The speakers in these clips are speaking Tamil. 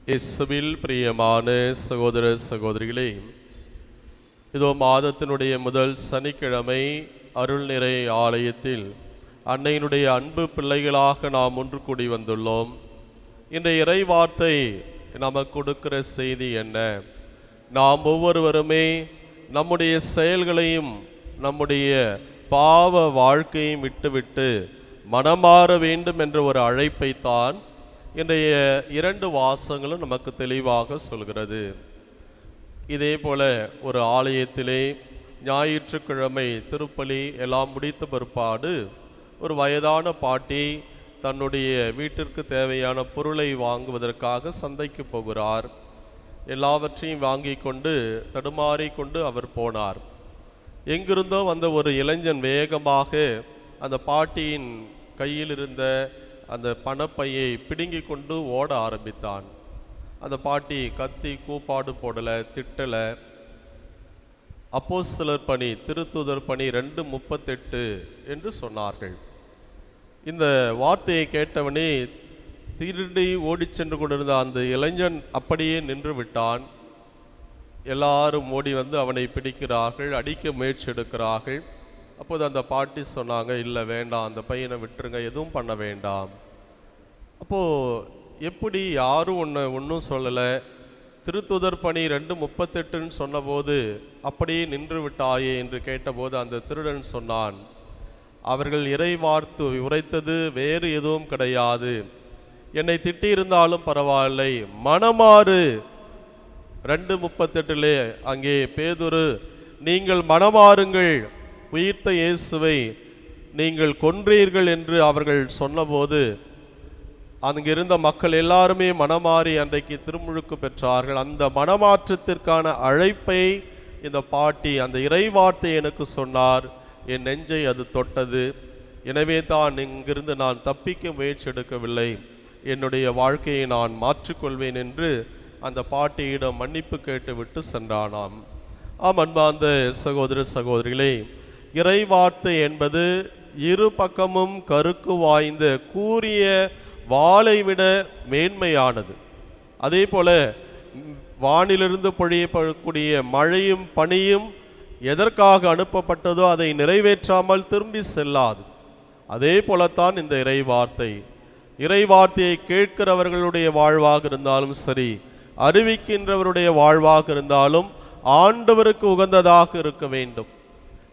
இயேசுவில் பிரியமான சகோதர சகோதரிகளே, இதோ மாதத்தினுடைய முதல் சனிக்கிழமை அருள்நிறை ஆலயத்தில் அன்னையினுடைய அன்பு பிள்ளைகளாக நாம் ஒன்று கூடி வந்துள்ளோம். இன்றைய இறை வார்த்தை நமக்கு கொடுக்கிற செய்தி என்ன? நாம் ஒவ்வொருவருமே நம்முடைய செயல்களையும் நம்முடைய பாவ வாழ்க்கையும் விட்டுவிட்டு மனமாற வேண்டும் என்ற ஒரு அழைப்பைத்தான் இன்றைய இரண்டு வாசகங்களும் நமக்கு தெளிவாக சொல்கிறது. இதே போல ஒரு ஆலயத்திலே ஞாயிற்றுக்கிழமை திருப்பலி எல்லாம் முடித்த பிற்பாடு ஒரு வயதான பாட்டி தன்னுடைய வீட்டிற்கு தேவையான பொருளை வாங்குவதற்காக சந்தைக்கு போகிறார். எல்லாவற்றையும் வாங்கி கொண்டு தடுமாறி கொண்டு அவர் போனார். எங்கிருந்தோ வந்த ஒரு இளைஞன் வேகமாக அந்த பாட்டியின் கையில் இருந்த அந்த பணப்பையை பிடுங்கி கொண்டு ஓட ஆரம்பித்தான். அந்த பாட்டி கத்தி கூப்பாடு போடலை, திட்டலை. அப்போஸ்தலர் பணி திருத்தூதர் பணி 2:38 என்று சொன்னார்கள். இந்த வார்த்தையை கேட்டவனே திருடி ஓடி சென்று கொண்டிருந்த அந்த இளைஞன் அப்படியே நின்று விட்டான். எல்லாரும் ஓடி வந்து அவனை பிடிக்கிறார்கள், அடிக்க முயற்சி எடுக்கிறார்கள். அப்போது அந்த பாட்டி சொன்னாங்க, இல்லை வேண்டாம், அந்த பையனை விட்டுருங்க, எதுவும் பண்ண வேண்டாம். அப்போது எப்படி யாரும் ஒன்றும் சொல்லலை, திருத்துதர் பணி 2:38 சொன்னபோது அப்படியே நின்று விட்டாயே என்று கேட்டபோது அந்த திருடன் சொன்னான், அவர்கள் இறை வார்த்தை உரைத்தது வேறு எதுவும் கிடையாது, என்னை திட்டியிருந்தாலும் பரவாயில்லை, மனமாறு. 2:38 அங்கே பேதுரு, நீங்கள் மனமாறுங்கள், உயிர்த்த இயேசுவை நீங்கள் கொன்றீர்கள் என்று அவர்கள் சொன்னபோது அங்கிருந்த மக்கள் எல்லாருமே மனமாறி அன்றைக்கு திருமுழுக்கு பெற்றார்கள். அந்த மனமாற்றத்திற்கான அழைப்பை இந்த பாட்டி அந்த இறை வார்த்தை எனக்கு சொன்னார், என் நெஞ்சை அது தொட்டது. எனவே தான் இங்கிருந்து நான் தப்பிக்க முயற்சி எடுக்கவில்லை, என்னுடைய வாழ்க்கையை நான் மாற்றிக்கொள்வேன் என்று அந்த பாட்டியிடம் மன்னிப்பு கேட்டுவிட்டு சென்றானாம். அன்பார்ந்த சகோதர சகோதரிகளே, இறை வார்த்தை என்பது இரு பக்கமும் கருக்கு வாய்ந்த கூரிய வாளை விட மேன்மையானது. அதே போல வானிலிருந்து பொழியப்படக்கூடிய மழையும் பனியும் எதற்காக அனுப்பப்பட்டதோ அதை நிறைவேற்றாமல் திரும்பி செல்லாது. அதே போலத்தான் இந்த இறை வார்த்தை. இறை வார்த்தையை கேட்கிறவர்களுடைய வாழ்வாக இருந்தாலும் சரி, அறிவிக்கின்றவருடைய வாழ்வாக இருந்தாலும் ஆண்டவருக்கு உகந்ததாக இருக்க வேண்டும்.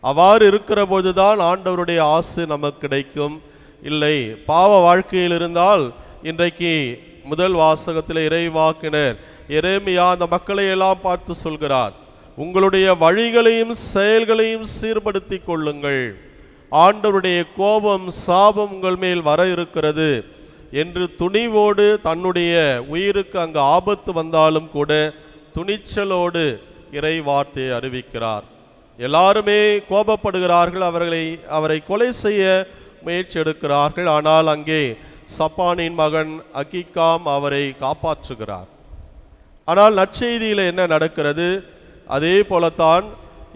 அவ்வாறு இருக்கிற பொழுதுதான் ஆண்டவருடைய ஆசை நமக்கு கிடைக்கும். இல்லை, பாவ வாழ்க்கையில் இருந்தால் இன்றைக்கு முதல் வாசகத்தில் இறைவாக்கினர் எரேமியா அந்த மக்களை எல்லாம் பார்த்து சொல்கிறார், உங்களுடைய வழிகளையும் செயல்களையும் சீர்படுத்தி கொள்ளுங்கள், ஆண்டவருடைய கோபம் சாபம் உங்கள் மேல் வர இருக்கிறது என்று துணிவோடு தன்னுடைய உயிருக்கு அங்கு ஆபத்து வந்தாலும் கூட துணிச்சலோடு இறை வார்த்தையை அறிவிக்கிறார். எல்லாருமே கோபப்படுகிறார்கள், அவரை கொலை செய்ய முயற்சி எடுக்கிறார்கள். ஆனால் அங்கே சப்பானின் மகன் அகிகாம் அவரை காப்பாற்றுகிறார். ஆனால் நற்செய்தியில் என்ன நடக்கிறது? அதே போலத்தான்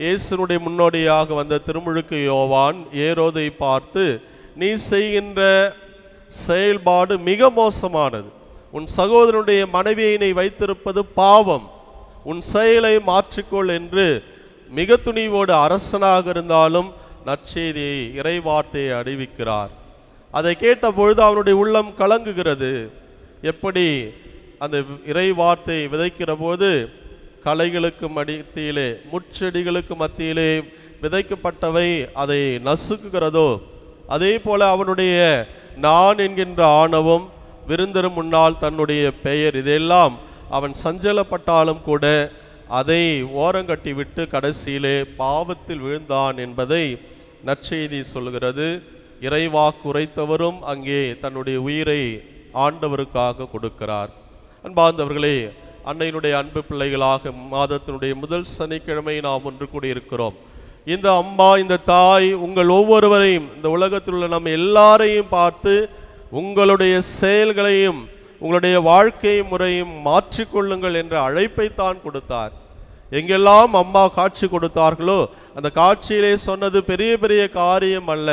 இயேசுனுடைய முன்னோடியாக வந்த திருமுழுக்கு யோவான் ஏரோதை பார்த்து, நீ செய்கின்ற செயல்பாடு மிக மோசமானது, உன் சகோதரனுடைய மனைவியை நீ வைத்திருப்பது பாவம், உன் செயலை மாற்றிக்கொள் என்று மிக துணிவோடு அரசனாக இருந்தாலும் நற்செய்தியை இறை வார்த்தையை அறிவிக்கிறார். அதை கேட்ட பொழுது அவனுடைய உள்ளம் கலங்குகிறது. எப்படி அந்த இறை வார்த்தை விதைக்கிற போது களைகளுக்கு மத்தியிலே முட்செடிகளுக்கு மத்தியிலே விதைக்கப்பட்டவை அதை நசுக்குகிறதோ, அதே போல அவனுடைய நான் என்கின்ற ஆணவம், விருந்தரும் முன்னால் தன்னுடைய பெயர், இதெல்லாம் அவன் சஞ்சலப்பட்டாலும் கூட அதை ஓரங்கட்டி விட்டு கடைசியிலே பாவத்தில் விழுந்தான் என்பதை நற்செய்தி சொல்கிறது. இறைவாக்கு உரைத்தவரும் அங்கே தன்னுடைய உயிரை ஆண்டவருக்காக கொடுக்கிறார். அன்பார்ந்தவர்களே, அன்னையினுடைய அன்பு பிள்ளைகளாக மாதத்தினுடைய முதல் சனிக்கிழமை நாம் ஒன்று கூடியிருக்கிறோம். இந்த அம்மா, இந்த தாய் உங்கள் ஒவ்வொருவரையும், இந்த உலகத்தில் உள்ள நம்ம எல்லாரையும் பார்த்து உங்களுடைய செயல்களையும் உங்களுடைய வாழ்க்கை முறையும் மாற்றிக்கொள்ளுங்கள் என்ற அழைப்பைத்தான் கொடுத்தார். எங்கெல்லாம் அம்மா காட்சி கொடுத்தார்களோ அந்த காட்சியிலே சொன்னது பெரிய பெரிய காரியம் அல்ல,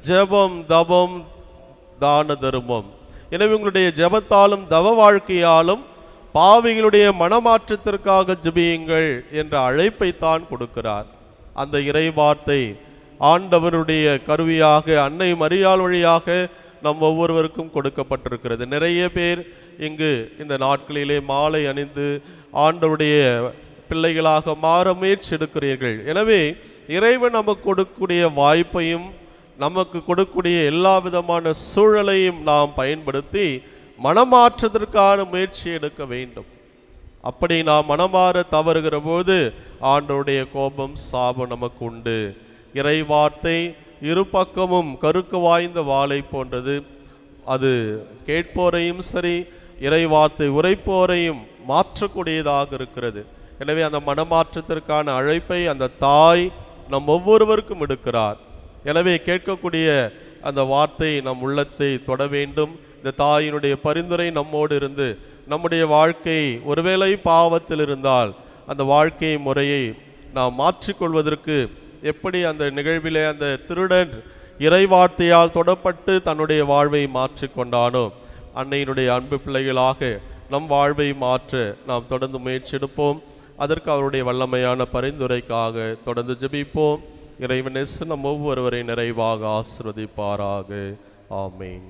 ஜெபம், தபம், தான தர்மம். எனவே உங்களுடைய ஜெபத்தாலும் தவ வாழ்க்கையாலும் பாவிகளுடைய மனமாற்றத்திற்காக ஜெபியுங்கள் என்ற அழைப்பை தான் கொடுக்கிறார். அந்த இறை வார்த்தை ஆண்டவருடைய கருவியாக அன்னை மரியாள் வழியாக நம் ஒவ்வொருவருக்கும் கொடுக்கப்பட்டிருக்கிறது. நிறைய பேர் இங்கு இந்த நாட்களிலே மாலை அணிந்து ஆண்டவருடைய பிள்ளைகளாக மாற முயற்சி எடுக்கிறீர்கள். எனவே இறைவன் நமக்கு கொடுக்கக்கூடிய வாய்ப்பையும் நமக்கு கொடுக்கக்கூடிய எல்லா விதமான சூழலையும் நாம் பயன்படுத்தி மனமாற்றத்திற்கான முயற்சி எடுக்க வேண்டும். அப்படி நாம் மனமாற தவறுகிற போது ஆண்டவருடைய கோபம் சாபம் நமக்கு உண்டு. இறை வார்த்தை இரு பக்கமும் கருக்கு வாய்ந்த வாளை போன்றது. அது கேட்போரையும் சரி இறை வார்த்தை உரைப்போரையும் மாற்றக்கூடியதாக இருக்கிறது. எனவே அந்த மனமாற்றத்திற்கான அழைப்பை அந்த தாய் நம் ஒவ்வொருவருக்கும் எடுக்கிறார். எனவே கேட்கக்கூடிய அந்த வார்த்தை நம் உள்ளத்தை தொட வேண்டும். இந்த தாயினுடைய பரிந்துரை நம்மோடு இருந்து நம்முடைய வாழ்க்கை ஒருவேளை பாவத்தில் இருந்தால் அந்த வாழ்க்கை முறையை நாம் மாற்றிக்கொள்வதற்கு எப்படி அந்த நிகழ்விலே அந்த திருடன் இறை வார்த்தையால் தொடப்பட்டு தன்னுடைய வாழ்வை மாற்றிக்கொண்டானோ, அன்னையினுடைய அன்பு பிள்ளைகளாக நம் வாழ்வை மாற்ற நாம் தொடர்ந்து முயற்சி எடுப்போம். அதற்கு அவருடைய வல்லமையான பரிந்துரைக்காக தொடர்ந்து ஜெபிப்போம். இறைவன் நம் ஒவ்வொருவரை நிறைவாக ஆசீர்வதிப்பாராக. ஆமேன்.